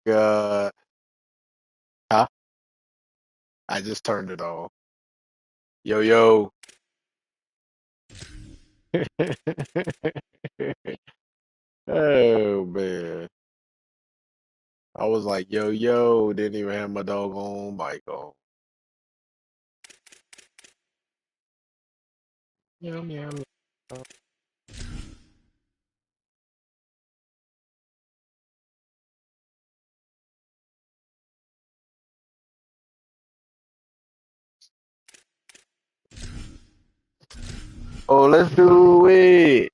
God. Huh? I just turned it off. Yo, yo. Oh, man. I was like, yo, yo. Didn't even have my doggone mic on. Meow, meow, meow. Oh, let's do it.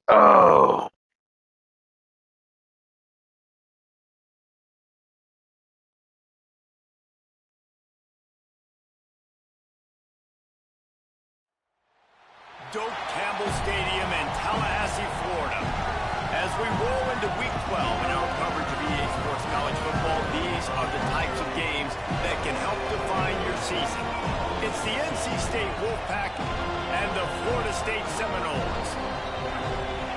Oh. Doak Campbell Stadium in Tallahassee, Florida. As we roll into Week 12 in our coverage of EA Sports College Football, these are the types of games that can help define your season. It's the NC State Wolfpack and the Florida State Seminoles.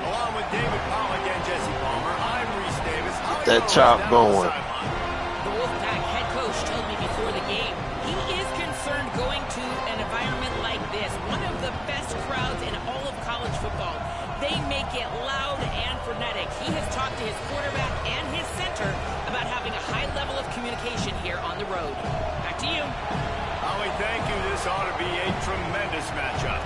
Along with David Pollack and Jesse Palmer, I'm Reese Davis. Get that chop going. The Wolfpack head coach told me before the game he is concerned going to an environment like this, one of the best crowds in all of college football. They make it loud and frenetic. He has talked to his quarterback and his center about having a high level of communication here on the road. Back to you. Holly, thank you. This ought to be a tremendous matchup.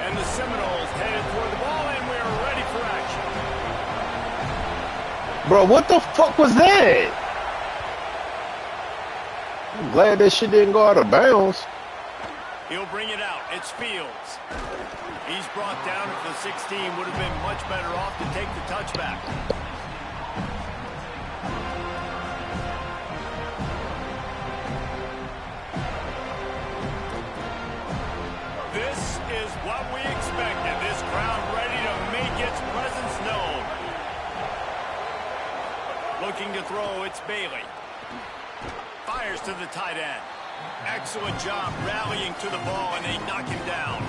And the Seminoles headed toward the ball, and we're ready for action. Bro, what the fuck was that? I'm glad that shit didn't go out of bounds. He'll bring it out. It's Fields. He's brought down at the 16. Would have been much better off to take the touchback. This is what we expected. This crowd ready to make its presence known. Looking to throw, it's Bailey. Fires to the tight end. Excellent job rallying to the ball, and they knock him down.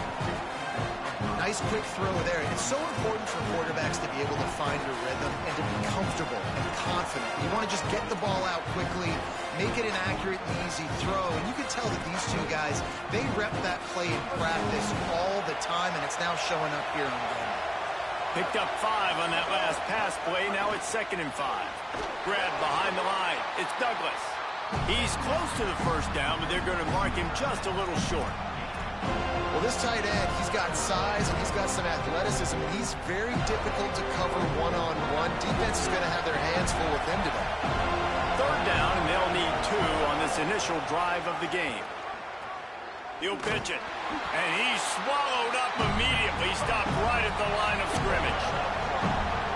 Nice quick throw there. It's so important for quarterbacks to be able to find your rhythm and to be comfortable and confident. You want to just get the ball out quickly, make it an accurate and easy throw. And you can tell that these two guys, they rep that play in practice all the time, and it's now showing up here on game. Picked up 5 on that last pass play. Now it's 2nd and 5. Grabbed behind the line. It's Douglas. He's close to the first down, but they're going to mark him just a little short. Well, this tight end, he's got size and he's got some athleticism. He's very difficult to cover one-on-one. Defense is going to have their hands full with him today. 3rd down, and they'll need 2 on this initial drive of the game. He'll pitch it, and he's swallowed up immediately. Stopped right at the line of scrimmage.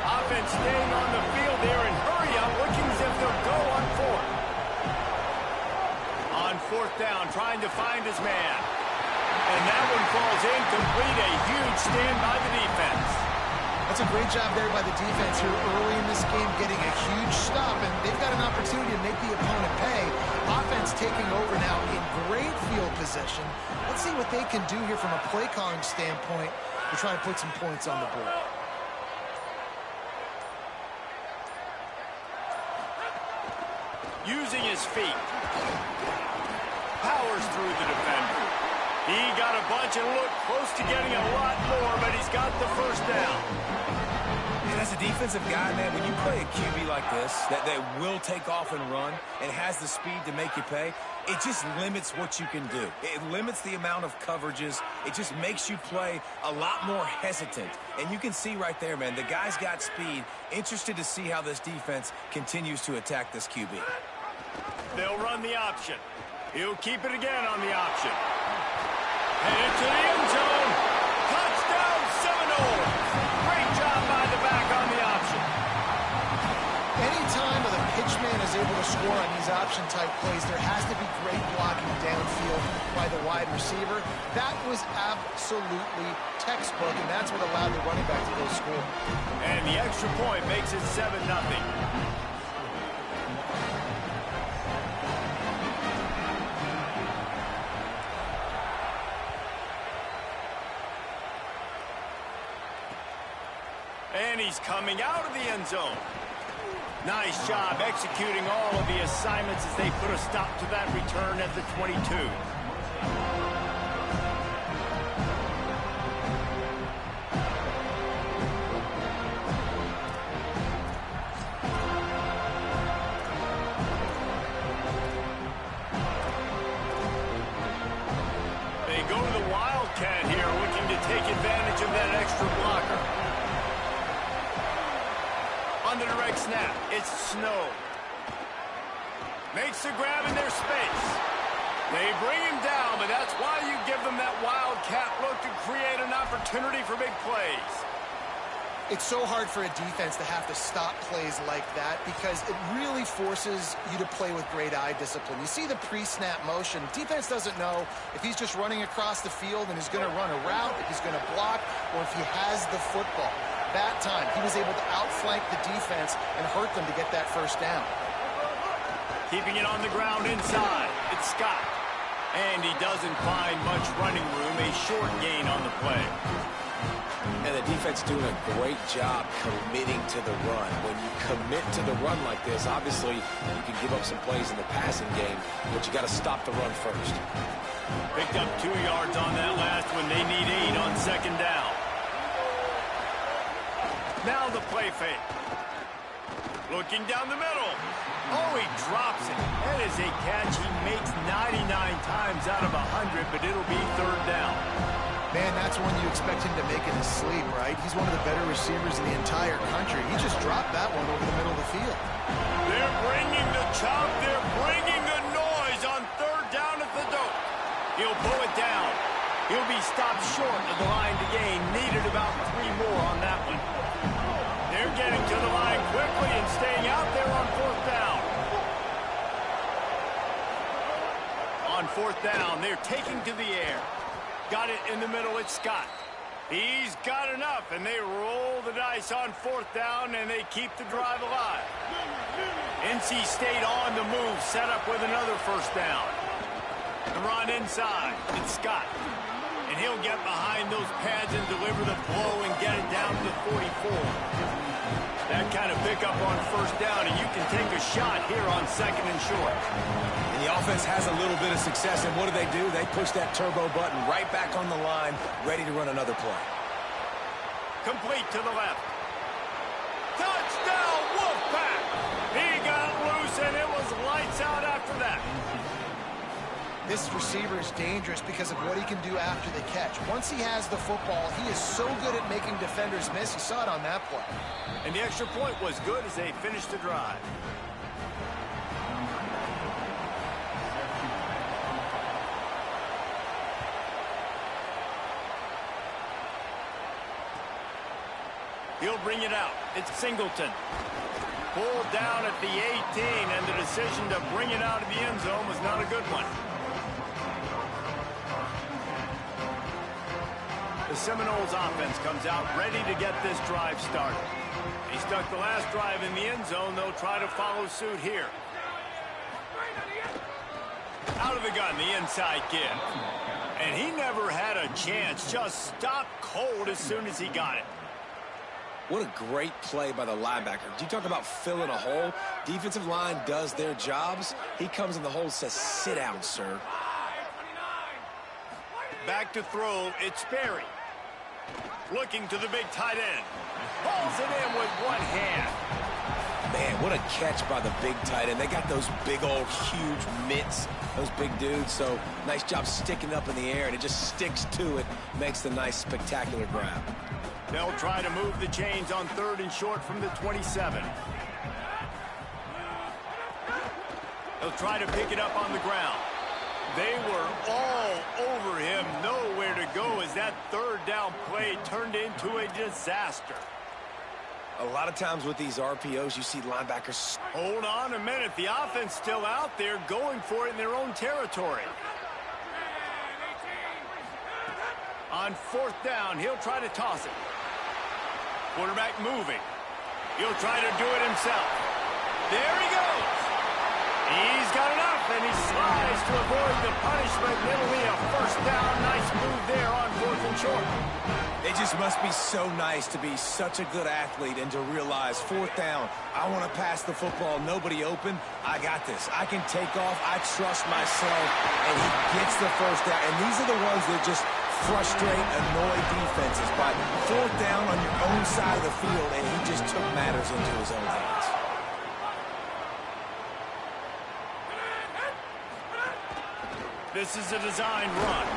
Offense staying on the field there and hurry up, looking as if they'll go on 4th. On 4th down, trying to find his man. And that one falls incomplete. A huge stand by the defense. That's a great job there by the defense here early in this game, getting a huge stop, and they've got an opportunity to make the opponent pay. Offense taking over now in great field position. Let's see what they can do here from a play calling standpoint to try to put some points on the board. Using his feet. Powers through the defender. He got a bunch and looked close to getting a lot more, but he's got the first down. And as a defensive guy, man, when you play a QB like this, that will take off and run and has the speed to make you pay, it just limits what you can do. It limits the amount of coverages. It just makes you play a lot more hesitant. And you can see right there, man, the guy's got speed. Interested to see how this defense continues to attack this QB. They'll run the option. He'll keep it again on the option. Headed to the end zone. Touchdown, Seminoles. Great job by the back on the option. Anytime the pitchman is able to score on these option-type plays, there has to be great blocking downfield by the wide receiver. That was absolutely textbook, and that's what allowed the running back to go score. And the extra point makes it 7-0. And he's coming out of the end zone. Nice job executing all of the assignments as they put a stop to that return at the 22. They go to the Wildcat here, looking to take advantage of that extra blocker. On the direct snap, it's Snow. Makes the grab in their space. They bring him down, but that's why you give them that Wildcat look to create an opportunity for big plays. It's so hard for a defense to have to stop plays like that because it really forces you to play with great eye discipline. You see the pre-snap motion. Defense doesn't know if he's just running across the field and he's going to run a route, if he's going to block, or if he has the football. That time, he was able to outflank the defense and hurt them to get that first down. Keeping it on the ground inside, it's Scott. And he doesn't find much running room, a short gain on the play. And the defense doing a great job committing to the run. When you commit to the run like this, obviously you can give up some plays in the passing game, but you got to stop the run first. Picked up 2 yards on that last one. They need 8 on second down. Now the play fake. Looking down the middle. Oh, he drops it. That is a catch he makes 99 times out of 100, but it'll be third down. Man, that's one you expect him to make in his sleep, right? He's one of the better receivers in the entire country. He just dropped that one over the middle of the field. They're bringing the chop. They're bringing the noise on third down at the dope. He'll pull it down. He'll be stopped short of the line to gain. Needed about 3 more on that one. They're getting to the line quickly and staying out there on fourth down. On fourth down, they're taking to the air. Got it in the middle, it's Scott. He's got enough, and they roll the dice on fourth down, and they keep the drive alive. NC State on the move, set up with another first down. The run inside, it's Scott. And he'll get behind those pads and deliver the blow and get it down to the 44. That kind of pickup on first down, and you can take a shot here on second and short. And the offense has a little bit of success, and what do? They push that turbo button right back on the line, ready to run another play. Complete to the left. Touchdown, Wolfpack! He got loose, and it was lights out after that. This receiver is dangerous because of what he can do after the catch. Once he has the football, he is so good at making defenders miss. You saw it on that play. And the extra point was good as they finished the drive. He'll bring it out. It's Singleton. Pulled down at the 18, and the decision to bring it out of the end zone was not a good one. The Seminoles offense comes out ready to get this drive started. They stuck the last drive in the end zone. They'll try to follow suit here. Out of the gun, the inside give. And he never had a chance. Just stopped cold as soon as he got it. What a great play by the linebacker. Do you talk about filling a hole? Defensive line does their jobs. He comes in the hole and says, sit down, sir. Back to throw, it's Sperry. Looking to the big tight end. Pulls it in with one hand. Man, what a catch by the big tight end. They got those big old huge mitts, those big dudes. So nice job sticking up in the air, and it just sticks to it. Makes the nice spectacular grab. They'll try to move the chains on third and short from the 27. They'll try to pick it up on the ground. They were all over him, nowhere to go as that third down play turned into a disaster. A lot of times with these RPOs, you see linebackers. Hold on a minute. The offense still out there going for it in their own territory. On fourth down, he'll try to toss it. Quarterback moving. He'll try to do it himself. There he goes. He's got enough, and he slides to avoid the punishment. It'll be a first down. Nice move there on fourth and short. It just must be so nice to be such a good athlete and to realize 4th down, I want to pass the football, nobody open, I got this. I can take off, I trust myself, and he gets the 1st down. And these are the ones that just frustrate, annoy defenses. By 4th down on your own side of the field, and he just took matters into his own hands. This is a design run.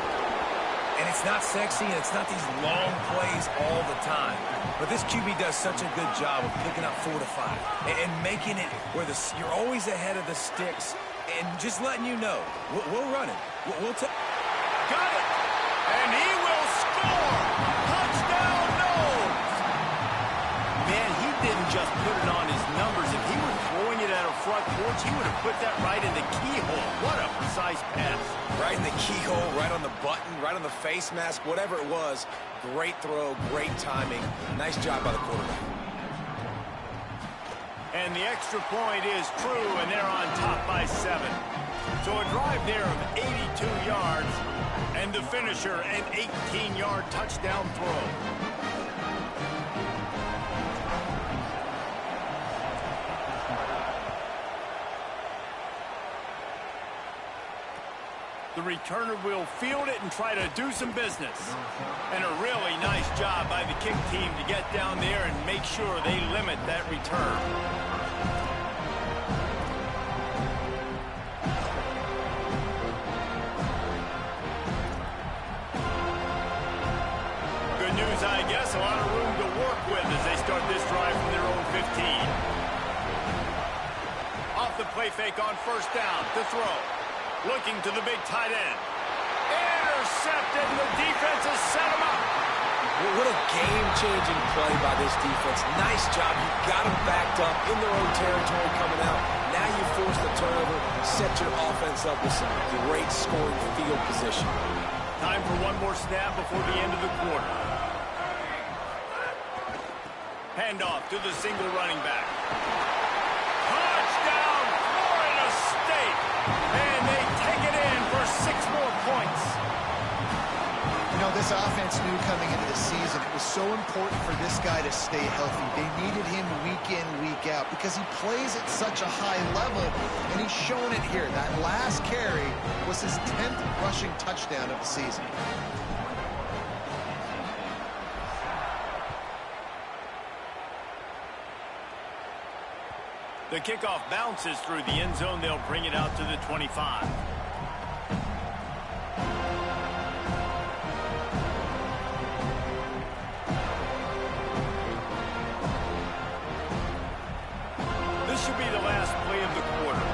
And it's not sexy, and it's not these long plays all the time. But this QB does such a good job of picking up 4 to 5 and making it where you're always ahead of the sticks and just letting you know, we'll run it. We'll take. Got it! And he will score! Touchdown, Noles! Man, he didn't just put it on his numbers. If he were throwing it at a front porch, he would have put that right in the keyhole. What a precise pass. Right in the keyhole, right on the button, right on the face mask, whatever it was. Great throw, great timing. Nice job by the quarterback. And the extra point is true, and they're on top by 7. So a drive there of 82 yards, and the finisher, an 18-yard touchdown throw. The returner will field it and try to do some business. And a really nice job by the kick team to get down there and make sure they limit that return. Good news, I guess. A lot of room to work with as they start this drive from their own 15. Off the play fake on 1st down to throw. Looking to the big tight end. Intercepted, and the defense has set him up. What a game-changing play by this defense. Nice job. You got them backed up in their own territory coming out. Now you force the turnover, set your offense up with some great scoring field position. Time for one more snap before the end of the quarter. Handoff to the single running back. Touchdown, Florida State. And they take it in for 6 more points. You know, this offense knew coming into the season it was so important for this guy to stay healthy. They needed him week in, week out because he plays at such a high level, and he's shown it here. That last carry was his 10th rushing touchdown of the season. The kickoff bounces through the end zone. They'll bring it out to the 25. This should be the last play of the quarter.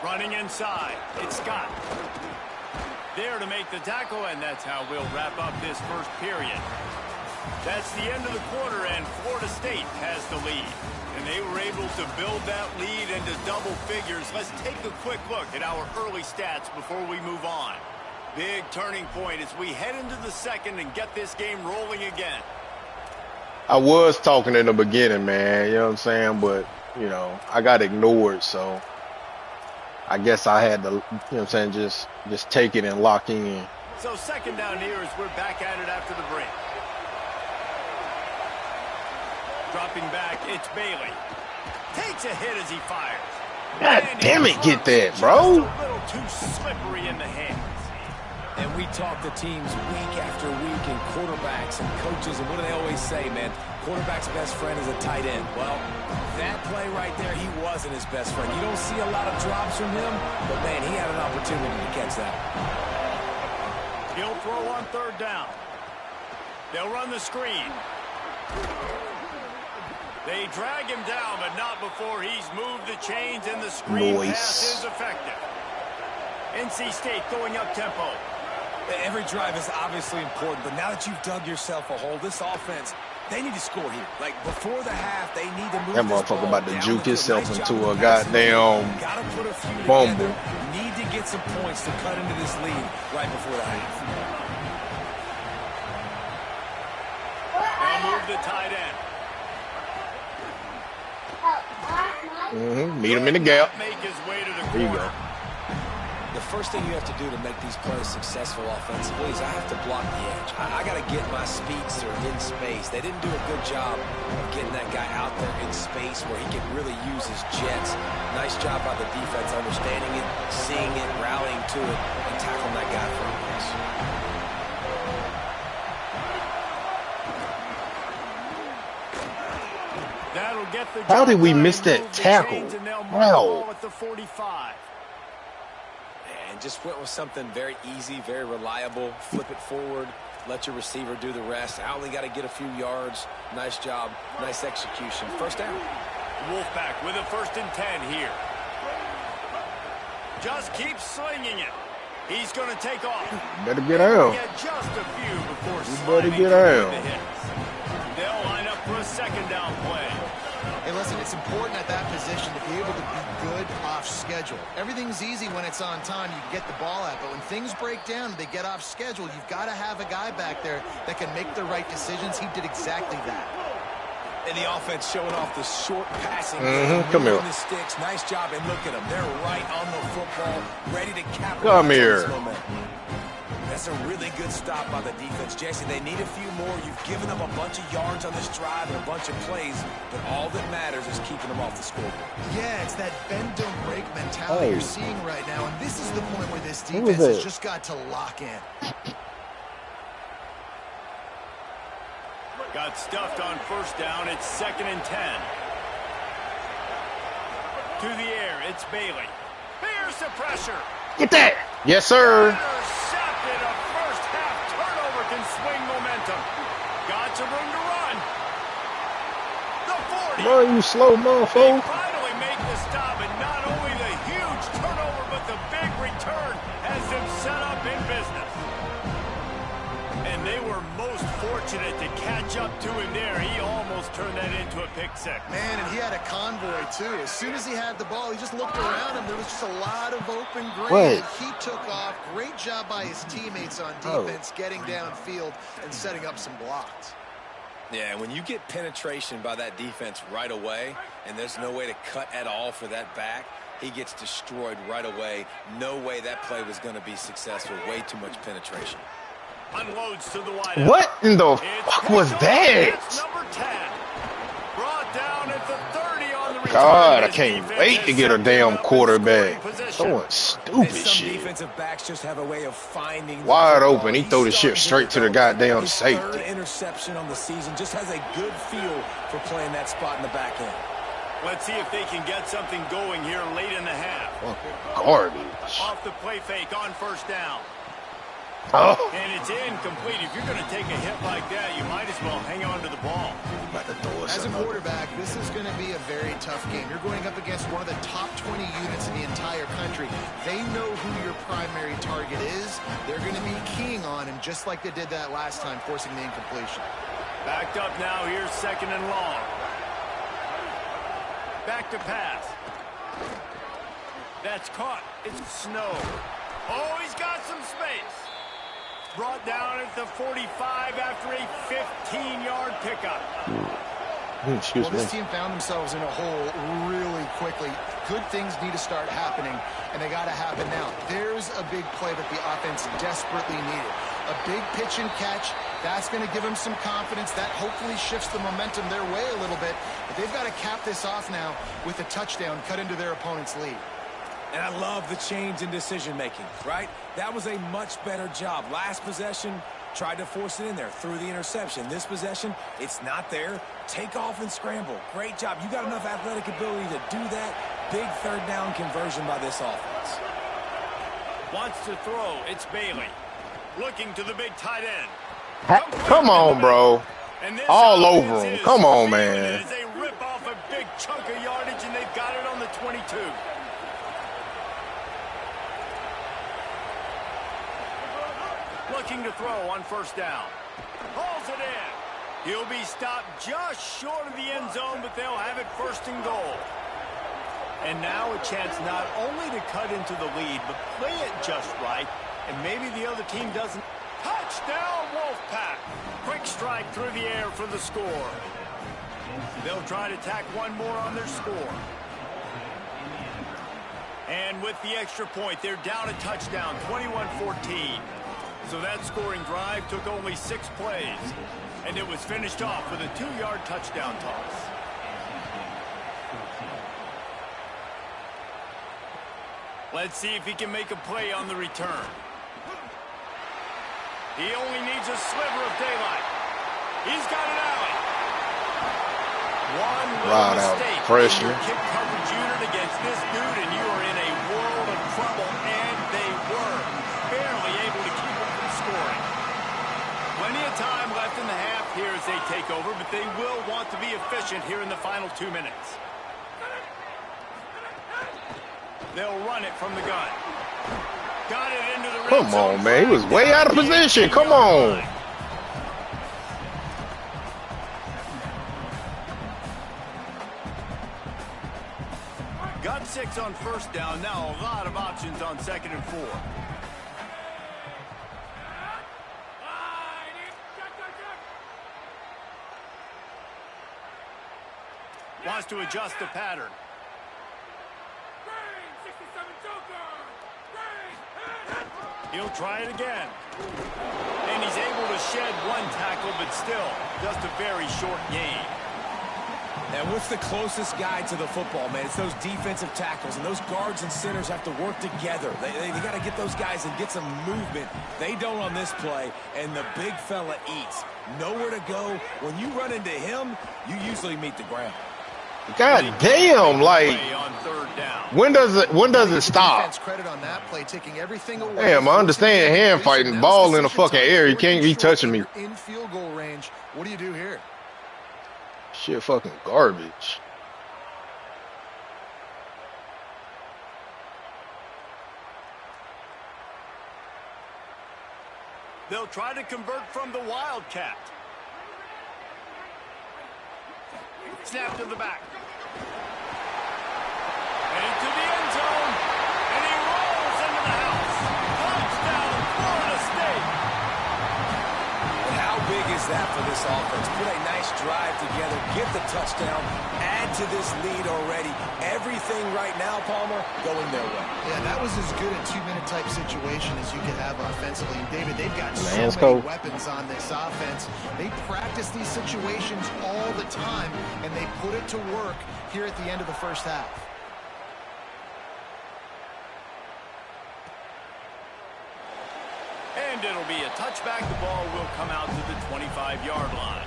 Running inside, it's Scott. There to make the tackle, and that's how we'll wrap up this first period. That's the end of the quarter, and Florida State has the lead. And they were able to build that lead into double figures. Let's take a quick look at our early stats before we move on. Big turning point as we head into the second and get this game rolling again. I was talking in the beginning, man, you know what I'm saying? But, you know, I got ignored, so I guess I had to, you know what I'm saying, just take it and lock in. So second down here as we're back at it after the break. Dropping back, it's Bailey. Takes a hit as he fires. God damn it, get that, bro. Just a little too slippery in the hands. And we talk to teams week after week and quarterbacks and coaches, and what do they always say, man? Quarterback's best friend is a tight end. Well, that play right there, he wasn't his best friend. You don't see a lot of drops from him, but, man, he had an opportunity to catch that. He'll throw on 3rd down. They'll run the screen. They drag him down, but not before he's moved the chains, and the screen pass is effective. NC State going up tempo. Every drive is obviously important, but now that you've dug yourself a hole, this offense, they need to score here. Like, before the half, they need to move that motherfucker about to juke himself into a goddamn fumble. Need to get some points to cut into this lead right before the half. They'll move the tight end. Meet him in the gap. Make his way to the There you corner. go. the first thing you have to do to make these plays successful offensively is I have to block the edge. I got to get my speedster in space. They didn't do a good job of getting that guy out there in space where he can really use his jets. Nice job by the defense understanding it, seeing it, rallying to it, and tackling that guy for a loss. How did we miss that tackle? Wow. And just went with something very easy, very reliable. Flip it forward, let your receiver do the rest. I only got to get a few yards. Nice job, nice execution. First down. Wolfpack with a 1st and 10 here. Just keep slinging it. He's going to take off. Better get out. Get just a few before better get out. They'll line up for a 2nd down play. Hey, listen, it's important at that position to be able to be good off schedule. Everything's easy when it's on time. You can get the ball out, but when things break down and they get off schedule, you've got to have a guy back there that can make the right decisions. He did exactly that. And the offense showing off the short passing. Come here. The sticks. Nice job. And look at them. They're right on the football, ready to capitalize. Come here. That's a really good stop by the defense. Jesse, they need a few more. You've given them a bunch of yards on this drive and a bunch of plays, but all that matters is keeping them off the scoreboard. Yeah, it's that bend, don't break mentality you're seeing right now, and this is the point where this defense has just got to lock in. Got stuffed on 1st down. It's 2nd and 10. To the air, it's Bailey. Here's the pressure. Get that. Yes, sir. Intercepted. A first-half turnover can swing momentum. Got some room to run. The 40. Boy, you slow motherfucker. Finally make the stop, and not only the huge turnover, but the big return has them set up in business. And they were most fortunate to catch up to him there. He almost turned that into a pick six. Man, and he had a convoy, too. As soon as he had the ball, he just looked around him. There was just a lot of open ground. He took off. Great job by his teammates on defense, getting downfield and setting up some blocks. Yeah, when you get penetration by that defense right away, and there's no way to cut at all for that back, he gets destroyed right away. No way that play was going to be successful. Way too much penetration. Unloads to the wide. What in the fuck was that? Number 10. Brought down at the 30 on the return. God, I can't wait to get a damn quarterback. Throwing stupid Some shit. defensive backs just have a way of finding wide open. He throw the shit straight to the goddamn his safety. 3rd interception on the season. Just has a good feel for playing that spot in the back end. Let's see if they can get something going here late in the half. Fucking garbage. Off the play fake on 1st down. Oh. And it's incomplete. If you're going to take a hit like that, you might as well hang on to the ball. As a quarterback, this is going to be a very tough game. You're going up against one of the top 20 units in the entire country. They know who your primary target is. They're going to be keying on him just like they did that last time, forcing the incompletion. Backed up now. Here's 2nd and long. Back to pass. That's caught. It's Snow. Oh, he's got some space. Brought down at the 45 after a 15-yard pickup. Excuse me. This team found themselves in a hole really quickly. Good things need to start happening, and they got to happen now. There's a big play that the offense desperately needed. A big pitch and catch. That's going to give them some confidence. That hopefully shifts the momentum their way a little bit. But they've got to cap this off now with a touchdown cut into their opponent's lead. And I love the change in decision-making, right? That was a much better job. Last possession, tried to force it in there, threw the interception. This possession, it's not there. Take off and scramble. Great job. You got enough athletic ability to do that. Big 3rd down conversion by this offense. Wants to throw. It's Bailey. Looking to the big tight end. Come on, bro. All over him. Come on, man. As they rip off a big chunk of yardage, and they've got it on the 22. Looking to throw on 1st down. Hauls it in. He'll be stopped just short of the end zone, but they'll have it 1st and goal. And now a chance not only to cut into the lead, but play it just right, and maybe the other team doesn't. Touchdown, Wolfpack. Quick strike through the air for the score. They'll try to tack one more on their score. And with the extra point, they're down a touchdown, 21-14. So that scoring drive took only 6 plays. And it was finished off with a 2-yard touchdown toss. Let's see if he can make a play on the return. He only needs a sliver of daylight. He's got an alley. One little mistake in your kick coverage unit against this dude, and you are in a world of trouble, and they were barely able to keep him from scoring. Plenty of time left in the half here as they take over, but they will want to be efficient here in the final 2 minutes. They'll run it from the gun. Got it into the red zone. Come on, man. He was way out of position. Come on. Got 6 on first down. Now a lot of options on 2nd and 4. Wants to adjust the pattern. He'll try it again. And he's able to shed 1 tackle, but still just a very short gain. And what's the closest guy to the football, man? It's those defensive tackles, and those guards and centers have to work together. They got to get those guys and get some movement. They don't on this play, and the big fella eats. Nowhere to go. When you run into him, you usually meet the ground. God damn, like, when does it stop? Credit on that play, taking everything away. Damn, I understand hand fighting, ball in the fucking air. You can't be touching me. In field goal range. What do you do here? Shit fucking garbage. They'll try to convert from the Wildcat. Snap to the back. And into the end zone. And he rolls into the house. Touchdown, Florida State. How big is that for this offense? Put a nice drive together, get the touchdown, add to this lead already. Everything right now, Palmer, going their way. Yeah, that was as good a 2-minute type situation as you could have offensively. And David, they've got so many weapons on this offense. They practice these situations all the time, and they put it to work here at the end of the first half. And it'll be a touchback. The ball will come out to the 25-yard line.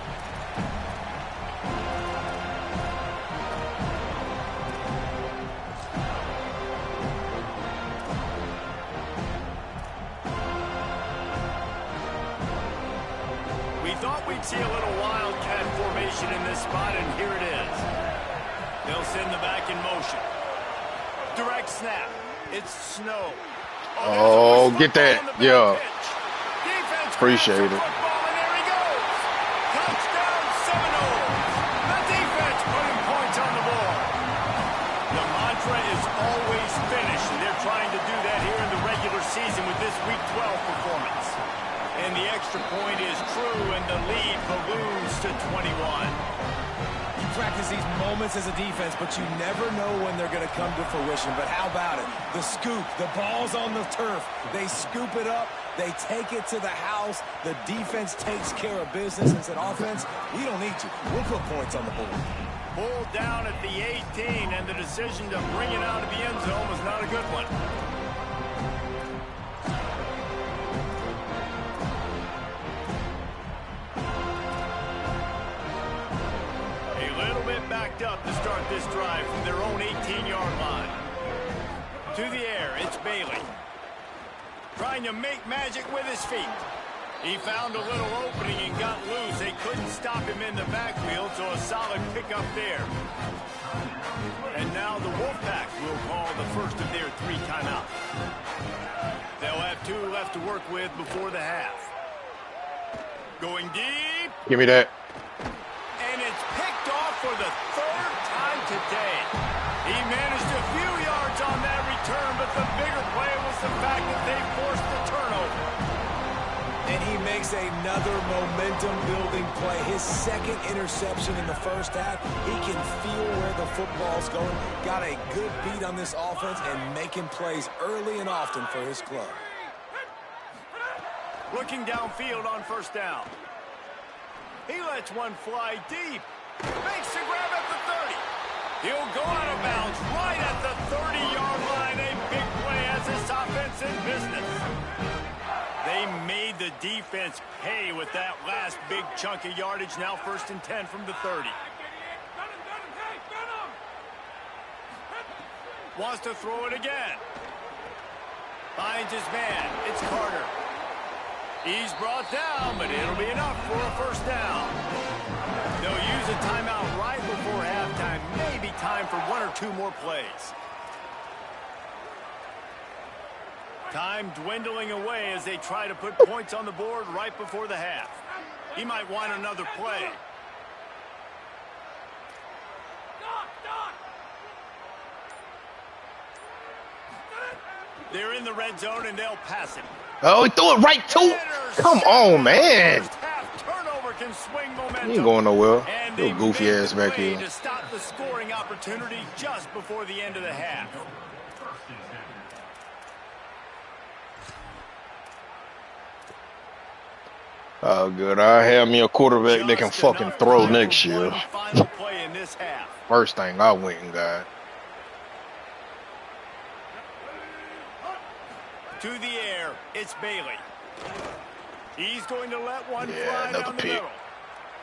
We thought we'd see a little wildcat formation in this spot, and here it is. They'll send the back in motion. Direct snap. It's Snow. Oh, get that. Yeah. Appreciate it. And there he goes. Touchdown Seminoles. The defense putting points on the board. The mantra is always finish, and they're trying to do that here in the regular season with this Week 12 performance. And the extra point is true, and the lead balloons to 21. You practice these moments as a defense, but you never know when they're going to come to fruition. But how about it? The scoop, the ball's on the turf. They scoop it up. They take it to the house. The defense takes care of business and said, offense, we don't need you. We'll put points on the board. Pulled down at the 18, and the decision to bring it out of the end zone was not a good one. Backed up to start this drive from their own 18-yard line. To the air, it's Bailey. Trying to make magic with his feet. He found a little opening and got loose. They couldn't stop him in the backfield, so a solid pickup there. And now the Wolfpack will call the first of their 3 timeouts. They'll have 2 left to work with before the half. Going deep. Give me that. And it's picked off for the 3rd time today. He managed a few yards on that return, but the bigger play was the fact that they forced the turnover. And he makes another momentum-building play. His second interception in the first half. He can feel where the football's going. Got a good beat on this offense and making plays early and often for his club. Looking downfield on first down. He lets one fly deep. Makes the grab at the 30. He'll go out of bounds right at the 30-yard line. A big play as this offense in business. They made the defense pay with that last big chunk of yardage. Now 1st and 10 from the 30. Wants to throw it again. Finds his man. It's Carter. He's brought down, but it'll be enough for a first down. They'll use a timeout right before halftime. Maybe time for 1 or 2 more plays. Time dwindling away as they try to put points on the board right before the half. He might want another play. They're in the red zone and they'll pass him. Oh, he threw it right to. Come on, man. Turnover can swing momentum. He ain't going nowhere. And Little goofy ass back here. To stop the scoring opportunity just before the end of the half. Oh, good. I have me a quarterback that can fucking throw next year. Final play in this half. First thing I went and got. To the air, it's Bailey. He's going to let one fly another down the pick. middle.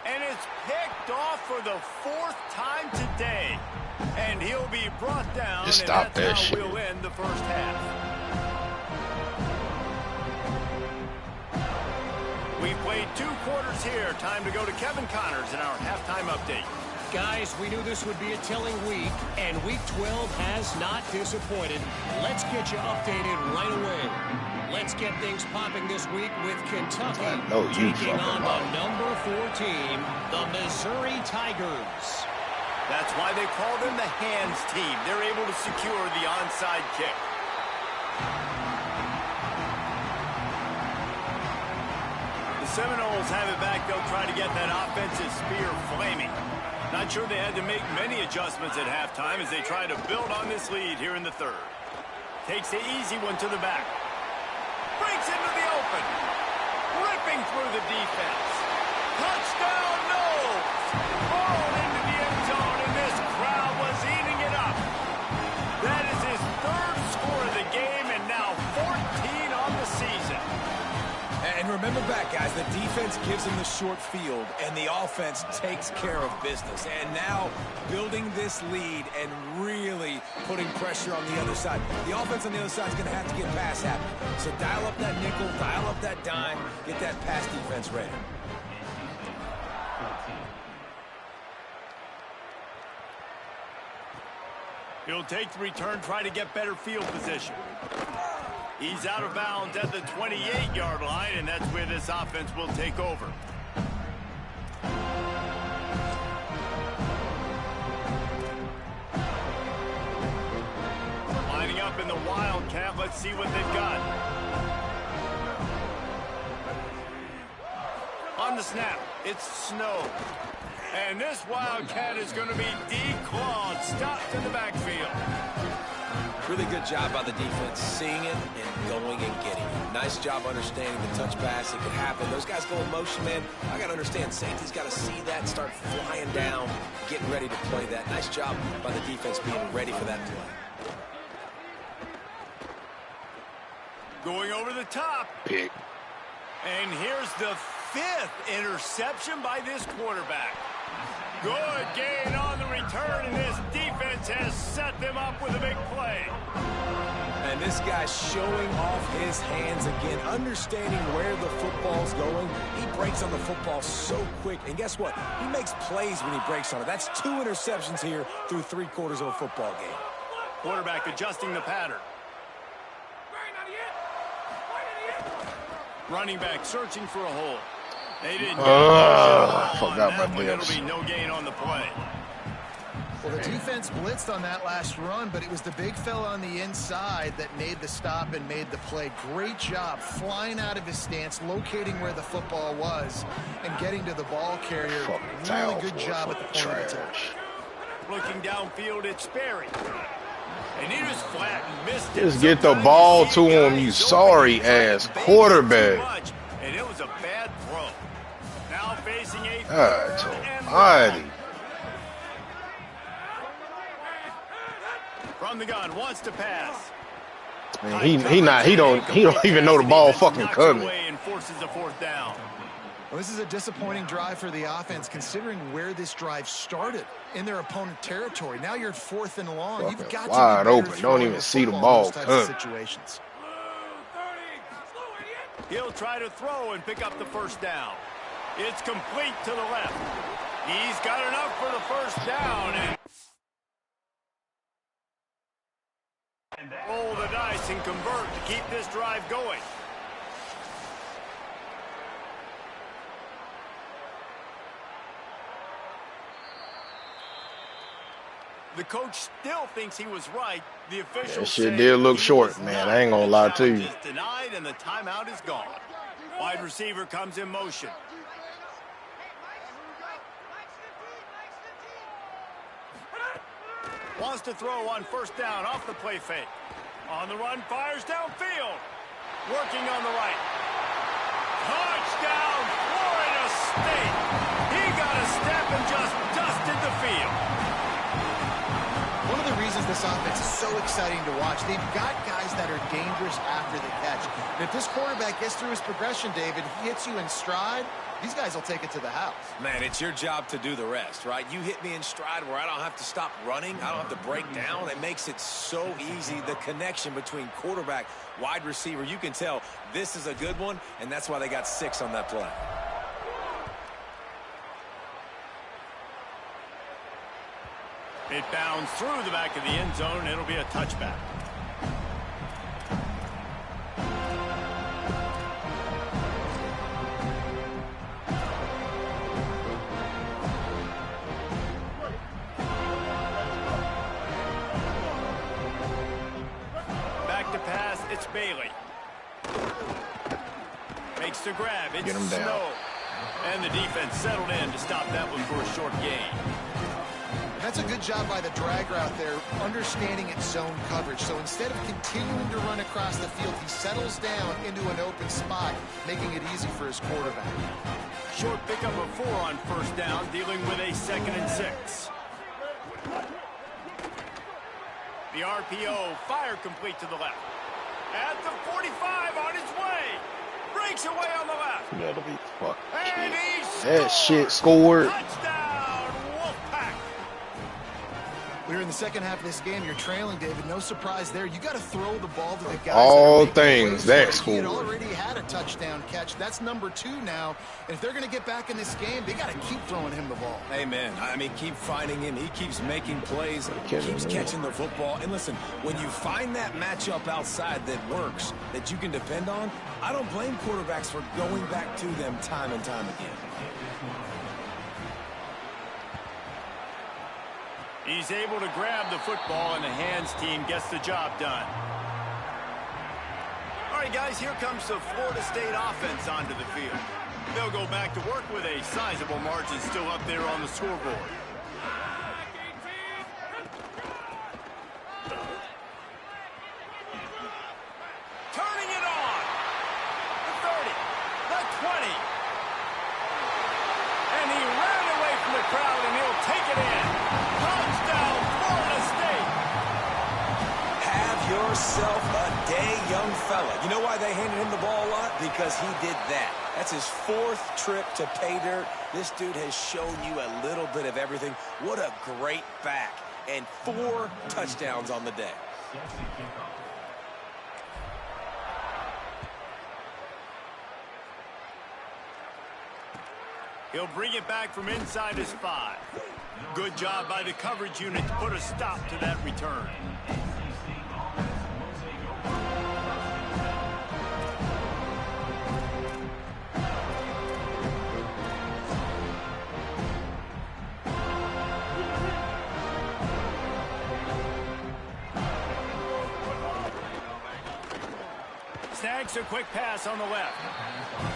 And it's picked off for the 4th time today. And he'll be brought down. Just and stop that's that how shit. we'll end the first half. We've played 2 quarters here. Time to go to Kevin Connors in our halftime update. Guys, we knew this would be a telling week, and Week 12 has not disappointed. Let's get you updated right away. Let's get things popping this week with Kentucky taking on the number 4 team, the Missouri Tigers. That's why they call them the hands team. They're able to secure the onside kick. The Seminoles have it back. They'll try to get that offensive spear flaming. Not sure they had to make many adjustments at halftime as they try to build on this lead here in the 3rd. Takes the easy one to the back. Breaks into the open. Ripping through the defense. Touchdown, Knowles! Ball into the end zone, and this crowd was eating it up. That is his 3rd score of the game, and now 14 on the season. And remember back, guys, the defense gives them the short field, and the offense takes care of business. And now building this lead and really putting pressure on the other side. The offense on the other side is going to have to get pass happy. So dial up that nickel, dial up that dime, get that pass defense ready. He'll take the return, try to get better field position. He's out of bounds at the 28-yard line, and that's where this offense will take over. Lining up in the Wildcat. Let's see what they've got. On the snap, it's Snow. And this Wildcat is going to be declawed, stopped in the backfield. Really good job by the defense, seeing it and going and getting it. Nice job understanding the touch pass. It could happen. Those guys go in motion, man. I got to understand, safety's got to see that and start flying down, getting ready to play that. Nice job by the defense being ready for that play. Going over the top. Pick. And here's the 5th interception by this quarterback. Good gain on the return, and this defense has set them up with a big play. And this guy's showing off his hands again, understanding where the football's going. He breaks on the football so quick. And guess what? He makes plays when he breaks on it. That's 2 interceptions here through 3 quarters of a football game. Quarterback adjusting the pattern. Running back searching for a hole. They didn't get I forgot my It'll lips. be no gain on the play. Well, the defense blitzed on that last run, but it was the big fella on the inside that made the stop and made the play. Great job flying out of his stance, locating where the football was, and getting to the ball carrier. Really good job at the point of attack. Looking downfield, it's Sperry. And he was flat and missed it. Just get the ball to him, you sorry-ass quarterback. And it was a bad throw. Now facing a God, from the gun, wants to pass. Man, he don't even know the ball fucking coming. And forces a fourth down. Well, this is a disappointing drive for the offense, considering where this drive started in their opponent territory. Now you're 4th and long. Fucking You've got wide to be open. Don't even see the ball coming. Situations. He'll try to throw and pick up the first down. It's complete to the left. He's got enough for the first down. And roll the dice and convert to keep this drive going. The coach still thinks he was right. The official that shit did look short, man. I ain't gonna lie to you. Denied and the timeout is gone. Wide receiver comes in motion. Wants to throw on first down off the play fake. On the run, fires downfield. Working on the right. Touchdown, Florida State. He got a step and just dusted the field. One of the reasons this offense is so exciting to watch, they've got guys that are dangerous after the catch. And if this quarterback gets through his progression, David, he hits you in stride, these guys will take it to the house. Man, it's your job to do the rest, right? You hit me in stride where I don't have to stop running. I don't have to break down. It makes it so easy. The connection between quarterback, wide receiver, you can tell this is a good one, and that's why they got 6 on that play. It bounds through the back of the end zone, and it'll be a touchback. Back to pass, it's Bailey. Makes the grab, it's Get him down. Snow. And the defense settled in to stop that one for a short gain. That's a good job by the drag route there, understanding its zone coverage. So instead of continuing to run across the field, he settles down into an open spot, making it easy for his quarterback. Short pickup of 4 on first down, dealing with a 2nd and 6. The RPO, fire complete to the left. At the 45 on his way. Breaks away on the left. That'll be fucking And shit. he That shit scored. Touchdown, Wolfpack. We're in the second half of this game. You're trailing, David. No surprise there. You got to throw the ball to the guys. All things that He had scored. already had a touchdown catch. That's number 2 now. And if they're going to get back in this game, they got to keep throwing him the ball. Amen. I mean, keep finding him. He keeps making plays. He keeps catching the football. And listen, when you find that matchup outside that works, that you can depend on, I don't blame quarterbacks for going back to them time and time again. He's able to grab the football, and the hands team gets the job done. All right, guys, here comes the Florida State offense onto the field. They'll go back to work with a sizable margin still up there on the scoreboard. Turning it on. The 30, the 20. And he ran away from the crowd, and he'll take it in. Touchdown, Florida State. Have yourself a day, young fella. You know why they handed him the ball a lot? Because he did that. That's his 4th trip to pay dirt. This dude has shown you a little bit of everything. What a great back. And 4 touchdowns on the day. He'll bring it back from inside his 5. Good job by the coverage unit to put a stop to that return. Fakes a quick pass on the left.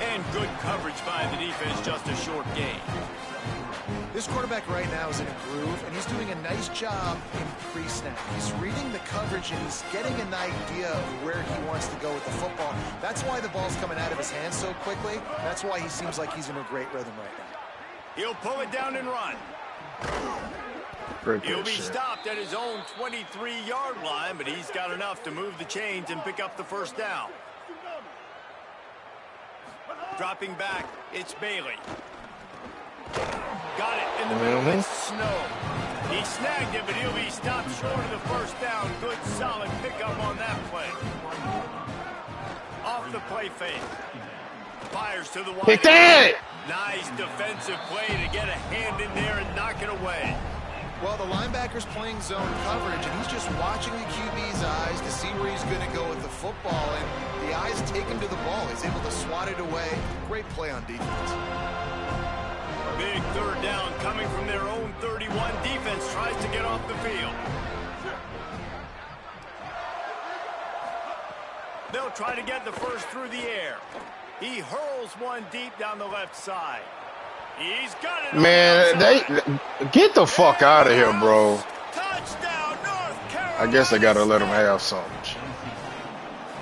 And good coverage by the defense, just a short gain. This quarterback right now is in a groove, and he's doing a nice job in pre-snap. He's reading the coverage, and he's getting an idea of where he wants to go with the football. That's why the ball's coming out of his hands so quickly. That's why he seems like he's in a great rhythm right now. He'll pull it down and run. He'll be stopped at his own 23-yard line, but he's got enough to move the chains and pick up the first down. Dropping back, it's Bailey. Got it in the middle. It's Snow. He snagged it, but he'll be stopped short of the first down. Good, solid pickup on that play. Off the play fake. Fires to the wide. Nice defensive play to get a hand in there and knock it away. Well, the linebacker's playing zone coverage, and he's just watching the QB's eyes to see where he's going to go with the football, and the eyes take him to the ball. He's able to swat it away. Great play on defense. Big third down coming from their own 31. Defense tries to get off the field. They'll try to get the first through the air. He hurls one deep down the left side. He's got it. Man, they get the fuck out of here, bro. Touchdown, North Carolina. I guess I gotta let him have something.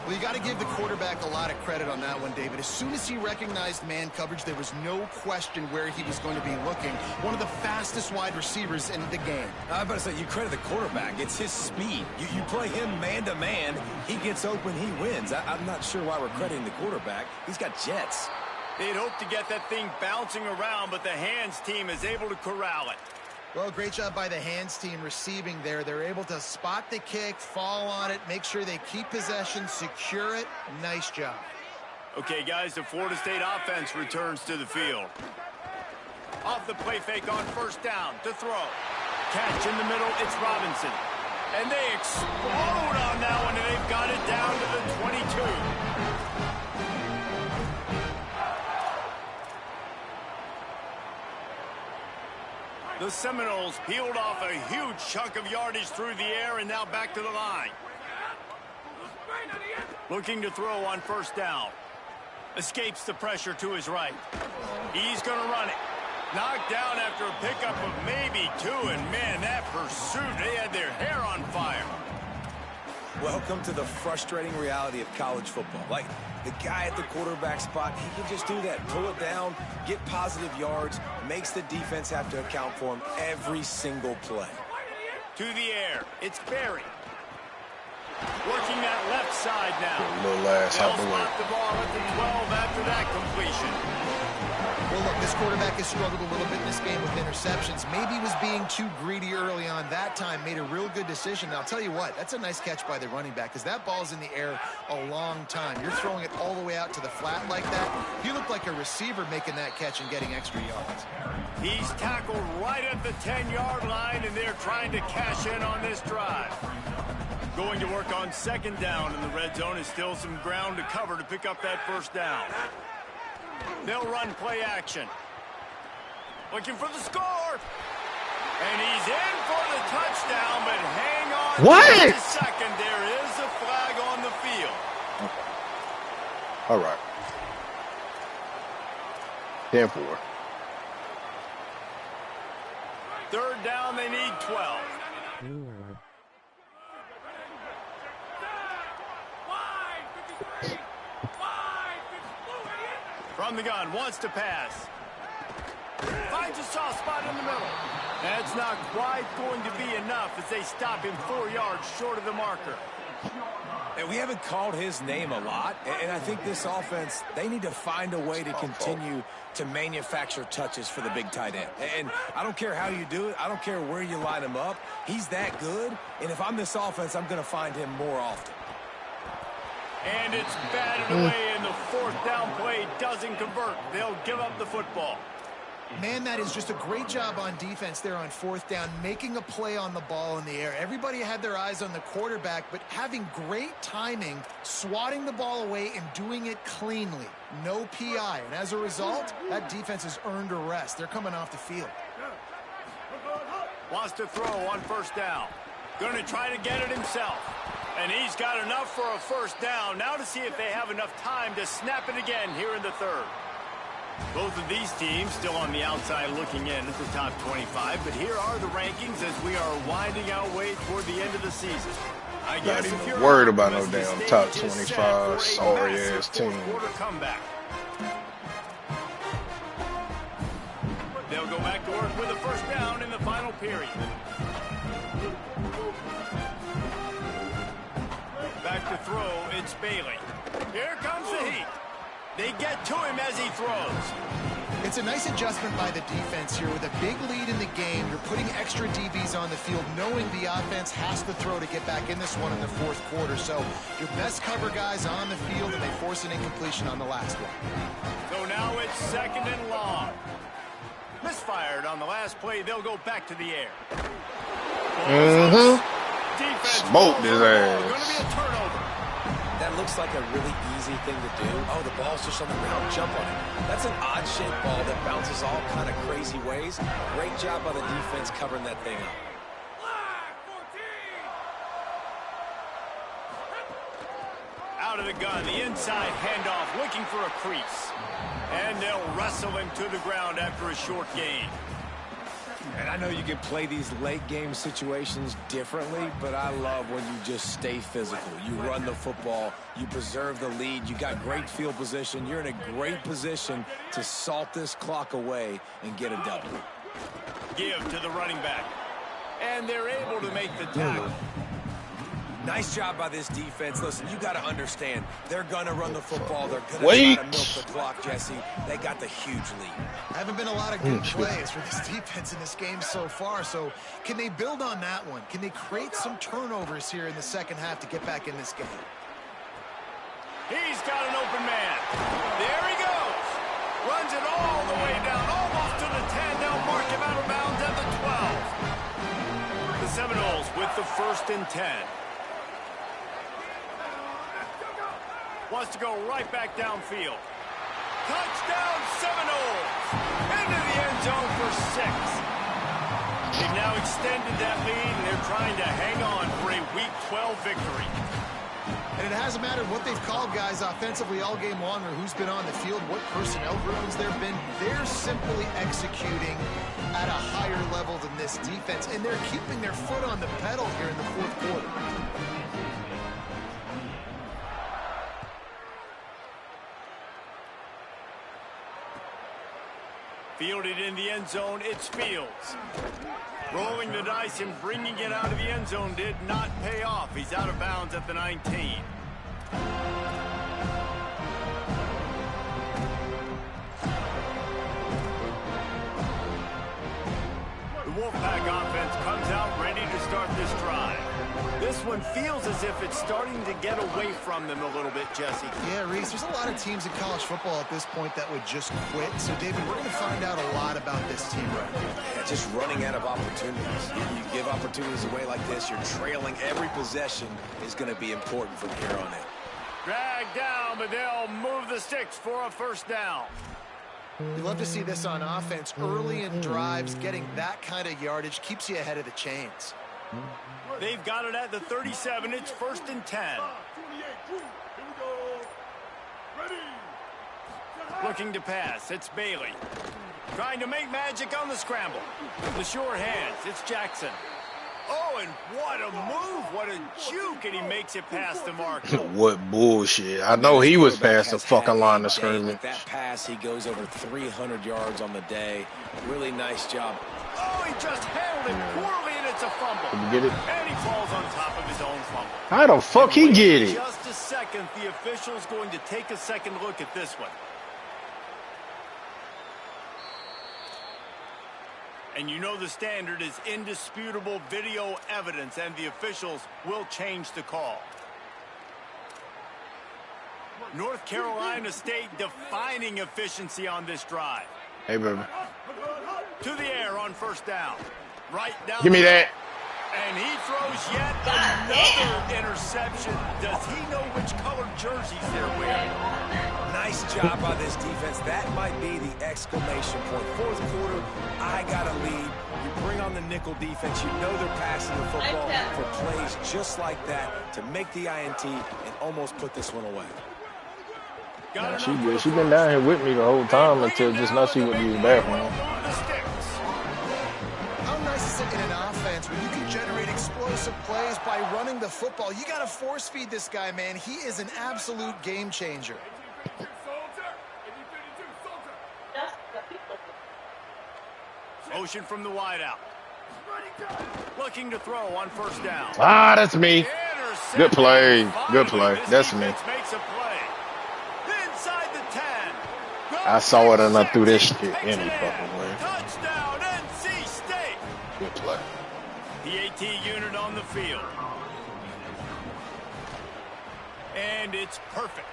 Well, you got to give the quarterback a lot of credit on that one, David. As soon as he recognized man coverage, there was no question where he was going to be looking. One of the fastest wide receivers in the game. I was about to say, you credit the quarterback. It's his speed. You play him man-to-man, he gets open, he wins. I'm not sure why we're crediting the quarterback. He's got jets. They'd hope to get that thing bouncing around, but the hands team is able to corral it. Well, great job by the hands team receiving there. They're able to spot the kick, fall on it, make sure they keep possession, secure it. Nice job. Okay, guys, the Florida State offense returns to the field. Off the play fake on first down to throw. Catch in the middle, it's Robinson. And they explode on that one, and they've got it down to the 22. The Seminoles peeled off a huge chunk of yardage through the air and now back to the line. Looking to throw on first down. Escapes the pressure to his right. He's going to run it. Knocked down after a pickup of maybe two, and man, that pursuit, they had their hair on fire. Welcome to the frustrating reality of college football. Like, the guy at the quarterback spot, he can just do that. Pull it down, get positive yards, makes the defense have to account for him every single play. To the air, it's Barry. Working that left side now. Little ass out the way. They'll spot the ball at the 12 after that completion. Well, look, this quarterback has struggled a little bit in this game with interceptions. Maybe he was being too greedy early on. That time made a real good decision. And I'll tell you what, that's a nice catch by the running back, because that ball's in the air a long time. You're throwing it all the way out to the flat like that. You look like a receiver making that catch and getting extra yards. He's tackled right at the 10-yard line, and they're trying to cash in on this drive. Going to work on second down, and the red zone is still some ground to cover to pick up that first down. They'll run play action. Looking for the score. And he's in for the touchdown, but hang on What? just a second. There is a flag on the field. Okay. All right. 10-4. Third down, they need 12. From the gun, wants to pass. Finds a soft spot in the middle. That's not quite going to be enough as they stop him 4 yards short of the marker. And we haven't called his name a lot, and I think this offense, they need to find a way to continue to manufacture touches for the big tight end. And I don't care how you do it. I don't care where you line him up. He's that good, and if I'm this offense, I'm going to find him more often. And it's batted away, and the fourth down play doesn't convert. They'll give up the football. Man, that is just a great job on defense there on fourth down, making a play on the ball in the air. Everybody had their eyes on the quarterback, but having great timing, swatting the ball away and doing it cleanly. No PI. And as a result, that defense has earned a rest. They're coming off the field. Wants to throw on first down. Going to try to get it himself. And he's got enough for a first down. Now to see if they have enough time to snap it again here in the third. Both of these teams still on the outside looking in at the top 25, but here are the rankings as we are winding our way toward the end of the season. I guess if you're worried about no damn top 25 sorry ass team. Comeback. They'll go back to work with a first down in the final period. Back to throw, it's Bailey. Here comes the heat. They get to him as he throws. It's a nice adjustment by the defense here. With a big lead in the game, you're putting extra DBs on the field, knowing the offense has to throw to get back in this one in the fourth quarter. So your best cover guys on the field, and they force an incompletion on the last one. So now it's second and long. Misfired on the last play. They'll go back to the air. Defense smoked his ass. Going to be a turnover. That looks like a really easy thing to do. Oh, the ball's just on the ground. Jump on it. That's an odd-shaped ball that bounces all kind of crazy ways. Great job by the defense covering that thing up. Out of the gun, the inside handoff, looking for a crease. And they'll wrestle him to the ground after a short gain. And I know you can play these late game situations differently, but I love when you just stay physical. You run the football, you preserve the lead, you got great field position. You're in a great position to salt this clock away and get a W. Give to the running back. And they're able to make the tackle. Nice job by this defense. Listen, you got to understand, they're going to run the football. They're going to try to milk the clock, Jesse. They got the huge lead. Haven't been a lot of good plays for this defense in this game so far. So can they build on that one? Can they create some turnovers here in the second half to get back in this game? He's got an open man. There he goes. Runs it all the way down, almost to the 10. They'll mark him out of bounds at the 12. The Seminoles with the 1st and 10. Wants to go right back downfield. Touchdown Seminoles! Into the end zone for 6. They've now extended that lead, and they're trying to hang on for a Week 12 victory. And it hasn't mattered what they've called guys offensively all game long or who's been on the field, what personnel groupings there have been. They're simply executing at a higher level than this defense, and they're keeping their foot on the pedal here in the fourth quarter. Fielded in the end zone, it's Fields. Rolling the dice and bringing it out of the end zone did not pay off. He's out of bounds at the 19. The Wolfpack offense comes out ready to start this drive. This one feels as if it's starting to get away from them a little bit, Jesse. Yeah, Reese, there's a lot of teams in college football at this point that would just quit. So, David, we're going to find out a lot about this team right now. Yeah, just running out of opportunities. You give opportunities away like this, you're trailing. Every possession is going to be important from here on in. Dragged down, but they'll move the sticks for a first down. You love to see this on offense. Early in drives, getting that kind of yardage keeps you ahead of the chains. They've got it at the 37. It's 1st and 10. Looking to pass. It's Bailey. Trying to make magic on the scramble. The sure hands. It's Jackson. Oh, and what a move. What a juke. And he makes it past the mark. What bullshit. I know he was past the fucking line of scrimmage. With that pass, he goes over 300 yards on the day. Really nice job. Oh, he just handled it poorly, and it's a fumble. Did you get it? And he falls on top of his own fumble. How the fuck he get it? Just a second. The official's going to take a second look at this one. And you know the standard is indisputable video evidence, and the officials will change the call. North Carolina State defining efficiency on this drive. Hey, baby. To the air on first down. Right down. Give me that. And he throws yet another interception. Does he know which colored jerseys they're wearing? Nice job by this defense. That might be the exclamation point. Fourth quarter, I got a lead. You bring on the nickel defense. You know they're passing the football for plays just like that to make the INT and almost put this one away. Yeah, she good. She been down here with me the whole time until just now she went to use the bathroom. How nice is it in an offense when you can generate explosive plays by running the football? You got to force feed this guy, man. He is an absolute game changer. Motion from the wideout. Looking to throw on first down. Ah, that's me. Good play. Good play. That's me. Makes a play. Inside the 10. I saw it and I threw this shit any fucking way. Touchdown, NC State. Good play. The AT unit on the field. And it's perfect.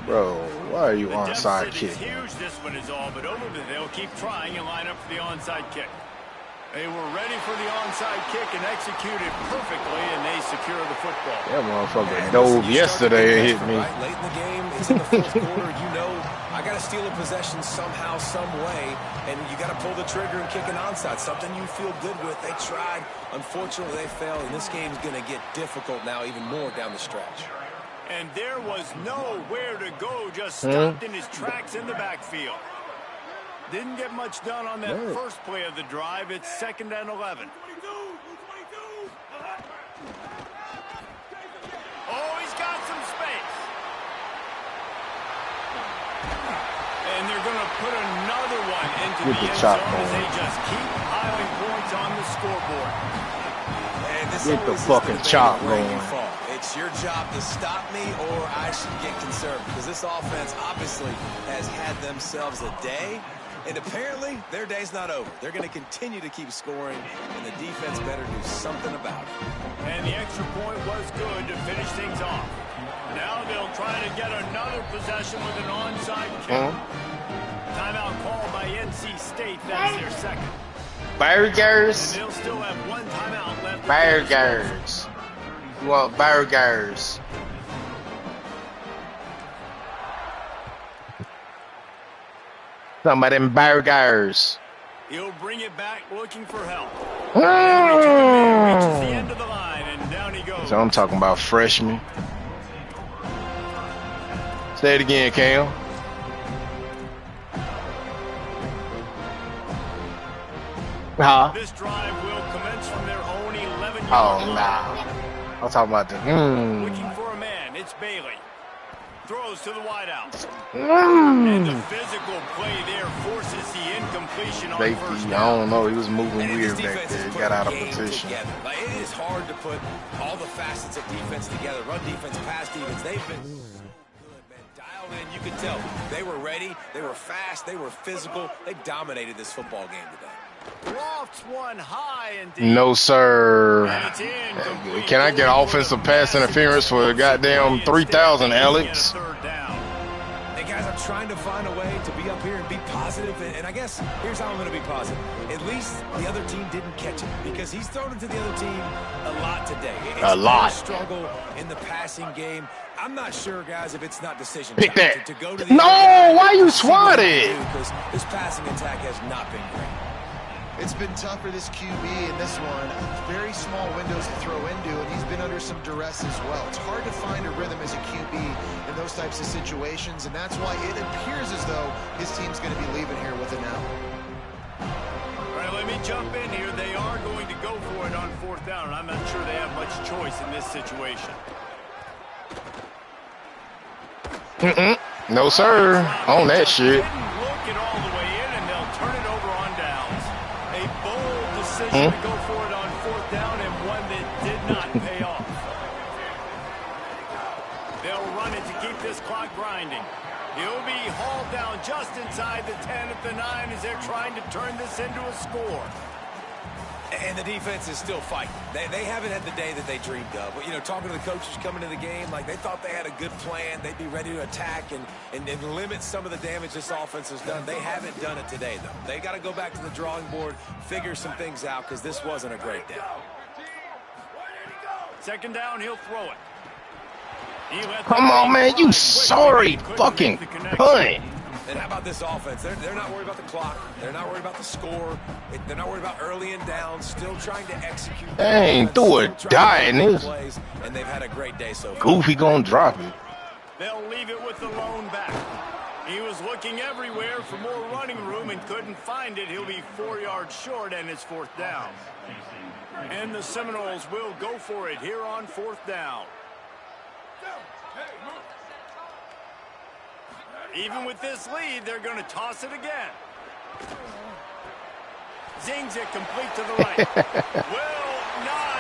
Bro, why are you onside kick? Huge, this one is all, but they'll keep trying and line up for the onside kick. They were ready for the onside kick and executed perfectly, and they secure the football. That motherfucker dove yesterday and hit me. Right? Late in the game, it's in the fourth quarter. You know, I got to steal a possession somehow, some way, and you got to pull the trigger and kick an onside. Something you feel good with. They tried. Unfortunately, they failed, and this game's going to get difficult now, even more down the stretch. And there was nowhere to go, just stopped in his tracks in the backfield. Didn't get much done on that first play of the drive. It's 2nd and 11. Oh, he's got some space. And they're going to put another one into the end zone as they just keep piling points on the scoreboard. And this Get the fucking chop going. It's your job to stop me, or I should get conservative, because this offense obviously has had themselves a day, and apparently their day's not over. They're going to continue to keep scoring, and the defense better do something about it. And the extra point was good to finish things off. Now they'll try to get another possession with an onside kick. Timeout called by NC State. That's their second. Burgers. And they'll still have one timeout left. Burgers. You want burgers? Some of them burgers. He'll bring it back looking for help. Reaches the end of the line, and down he goes. So I'm talking about freshman. Say it again, Cam. Huh? This drive will commence from their own 11-yard line. Oh, nah. I'm talking about the Looking for a man. It's Bailey. Throws to the wideout. And the physical play there forces the incompletion on first down. I don't know. He was moving weird back there. He got out of position. Like, it is hard to put all the facets of defense together. Run defense, pass defense. They've been good, man. Dialed in. You could tell they were ready. They were fast. They were physical. They dominated this football game today. Lofts one high and deep. No, sir. Can I get offensive pass interference for the goddamn 3,000, Alex? Hey, guys, I'm trying to find a way to be up here and be positive, and I guess here's how I'm going to be positive. At least the other team didn't catch it, because he's thrown it to the other team a lot today. A lot. Struggle in the passing game. I'm not sure, guys, if it's not decision Pick time that. to go to the No, why you swatted? Because this passing attack has not been great. It's been tough for this QB in this one. Very small windows to throw into, and he's been under some duress as well. It's hard to find a rhythm as a QB in those types of situations, and that's why it appears as though his team's going to be leaving here with it now. All right, let me jump in here. They are going to go for it on fourth down, and I'm not sure they have much choice in this situation. No, sir. On that shit. Look it all the way in, and they'll turn it over on downs. A bold decision to go for it on fourth down, and one that did not pay off. They'll run it to keep this clock grinding. He'll be hauled down just inside the 10 at the 9 as they're trying to turn this into a score. And the defense is still fighting. They haven't had the day that they dreamed of. But, you know, talking to the coaches coming to the game, like they thought they had a good plan. They'd be ready to attack and limit some of the damage this offense has done. They haven't done it today, though. They got to go back to the drawing board, figure some things out, because this wasn't a great day. Second down, he'll throw it. Come on, man. You sorry fucking punt. And how about this offense? They're not worried about the clock. They're not worried about the score. They're not worried about early and down. Still trying to execute. Dang, threw a die in this. And they've had a great day so far. Goofy gonna drop it. They'll leave it with the lone back. He was looking everywhere for more running room and couldn't find it. He'll be 4 yards short, and it's 4th down. And the Seminoles will go for it here on 4th down. Even with this lead, they're going to toss it again. Zings it complete to the right. Will not